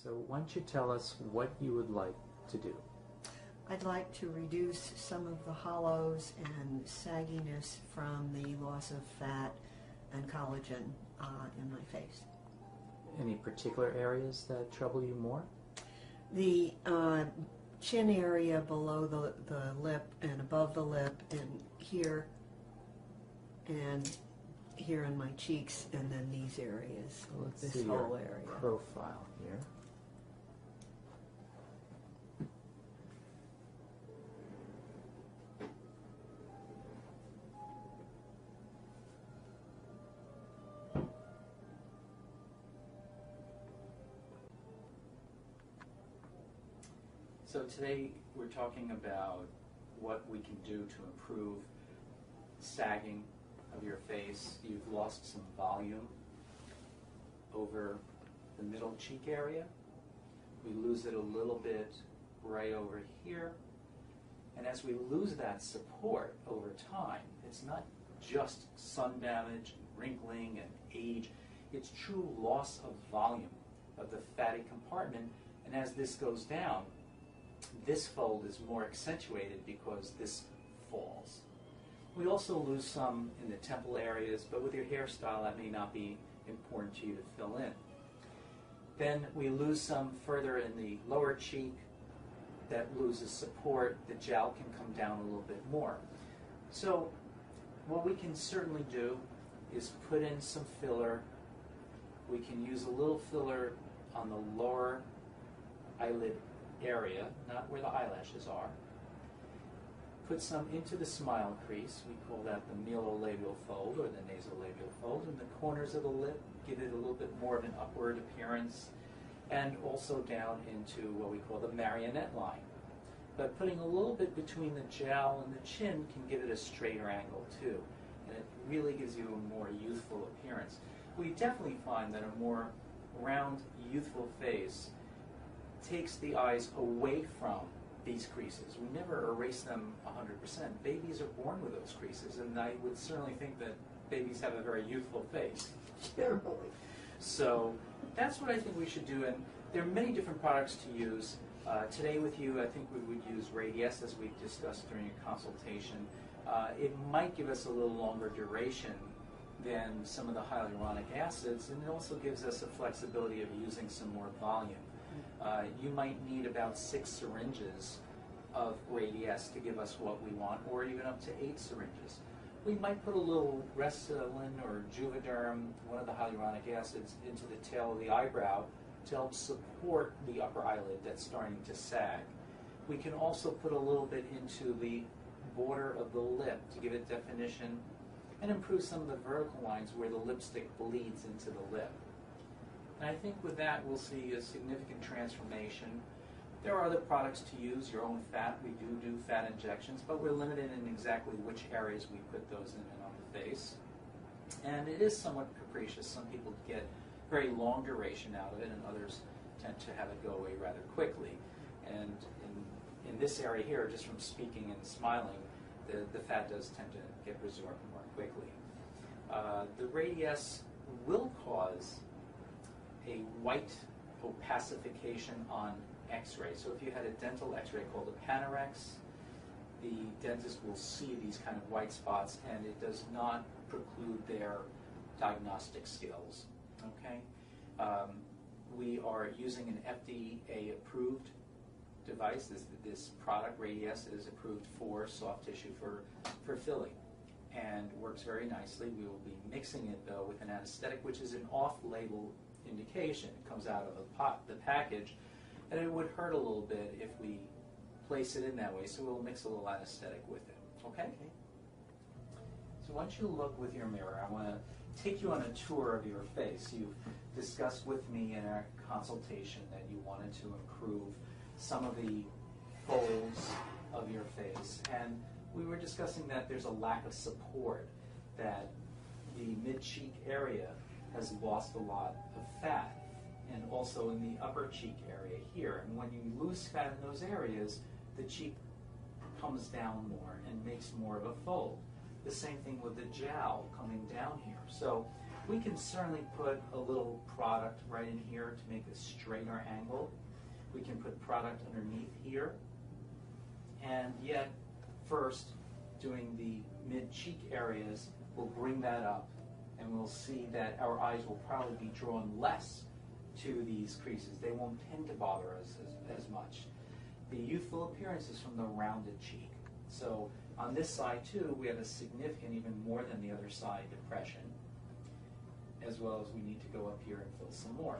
So why don't you tell us what you would like to do? I'd like to reduce some of the hollows and sagginess from the loss of fat and collagen in my face. Any particular areas that trouble you more? The chin area below the lip and above the lip and here in my cheeks, and then these areas, So let's this see whole your area. profile here. So today we're talking about what we can do to improve sagging of your face. You've lost some volume over the middle cheek area. We lose it a little bit right over here. And as we lose that support over time, it's not just sun damage, and wrinkling, and age. It's true loss of volume of the fatty compartment. And as this goes down, this fold is more accentuated because this falls. We also lose some in the temple areas, but with your hairstyle that may not be important to you to fill in. Then we lose some further in the lower cheek that loses support. The jowl can come down a little bit more. So what we can certainly do is put in some filler. We can use a little filler on the lower eyelid area, not where the eyelashes are. Put some into the smile crease. We call that the melolabial fold or the nasolabial fold. In the corners of the lip, give it a little bit more of an upward appearance, and also down into what we call the marionette line. But putting a little bit between the jowl and the chin can give it a straighter angle too, and it really gives you a more youthful appearance. We definitely find that a more round, youthful face takes the eyes away from these creases. We never erase them 100%. Babies are born with those creases, and I would certainly think that babies have a very youthful face. Generally. So that's what I think we should do, and there are many different products to use. Today with you, I think we would use Radiesse, as we discussed during a consultation. It might give us a little longer duration than some of the hyaluronic acids, and it also gives us a flexibility of using some more volume. You might need about 6 syringes of Radiesse to give us what we want, or even up to 8 syringes. We might put a little Restylane or Juvederm, one of the hyaluronic acids, into the tail of the eyebrow to help support the upper eyelid that's starting to sag. We can also put a little bit into the border of the lip to give it definition and improve some of the vertical lines where the lipstick bleeds into the lip. And I think with that, we'll see a significant transformation. There are other products to use, your own fat. We do fat injections, but we're limited in exactly which areas we put those in and on the face. And it is somewhat capricious. Some people get very long duration out of it, and others tend to have it go away rather quickly. And in this area here, just from speaking and smiling, the fat does tend to get resorbed more quickly. The Radiesse will cause a white opacification on X-ray. So if you had a dental X-ray called a Panorex, the dentist will see these kind of white spots, and it does not preclude their diagnostic skills. Okay, we are using an FDA-approved device. This product, Radiesse, is approved for soft tissue for filling, and works very nicely. We will be mixing it though with an anesthetic, which is an off-label indication. It comes out of the package, and it would hurt a little bit if we place it in that way, so we'll mix a little anesthetic with it. Okay? So once you look with your mirror, I want to take you on a tour of your face. You've discussed with me in our consultation that you wanted to improve some of the folds of your face, and we were discussing that there's a lack of support, that the mid-cheek area has lost a lot of fat, and also in the upper cheek area here. And when you lose fat in those areas, the cheek comes down more and makes more of a fold. The same thing with the jowl coming down here. So We can certainly put a little product right in here to make a straighter angle. We can put product underneath here. And yet, first, doing the mid-cheek areas, we'll bring that up, and we'll see that our eyes will probably be drawn less to these creases. They won't tend to bother us as much. The youthful appearance is from the rounded cheek. So on this side too, we have a significant, even more than the other side, depression, as well as we need to go up here and fill some more.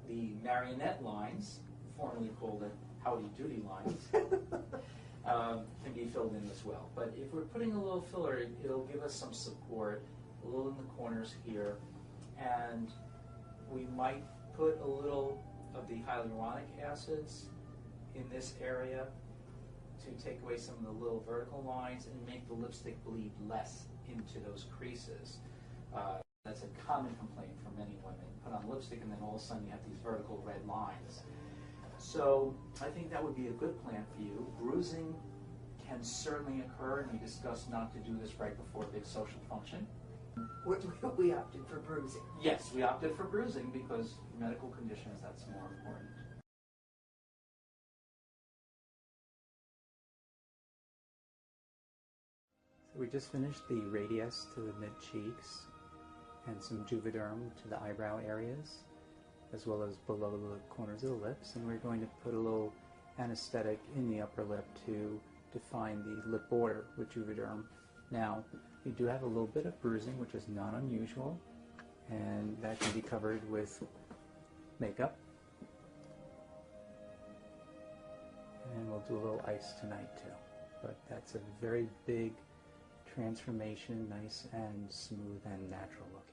The marionette lines, formerly called the howdy doody lines, can be filled in as well. But if we're putting a little filler, it'll give us some support, a little in the corners here, and we might put a little of the hyaluronic acids in this area to take away some of the little vertical lines and make the lipstick bleed less into those creases. That's a common complaint from many women. Put on lipstick and then all of a sudden you have these vertical red lines. So I think that would be a good plan for you. Bruising can certainly occur, and we discussed not to do this right before a big social function. We opted for bruising. Yes, we opted for bruising because medical conditions, that's more important. So we just finished the radius to the mid-cheeks and some Juvederm to the eyebrow areas, as well as below the corners of the lips, and we're going to put a little anesthetic in the upper lip to define the lip border with Juvederm. Now, we do have a little bit of bruising, which is not unusual, and that can be covered with makeup. And we'll do a little ice tonight too. But that's a very big transformation, nice and smooth and natural looking.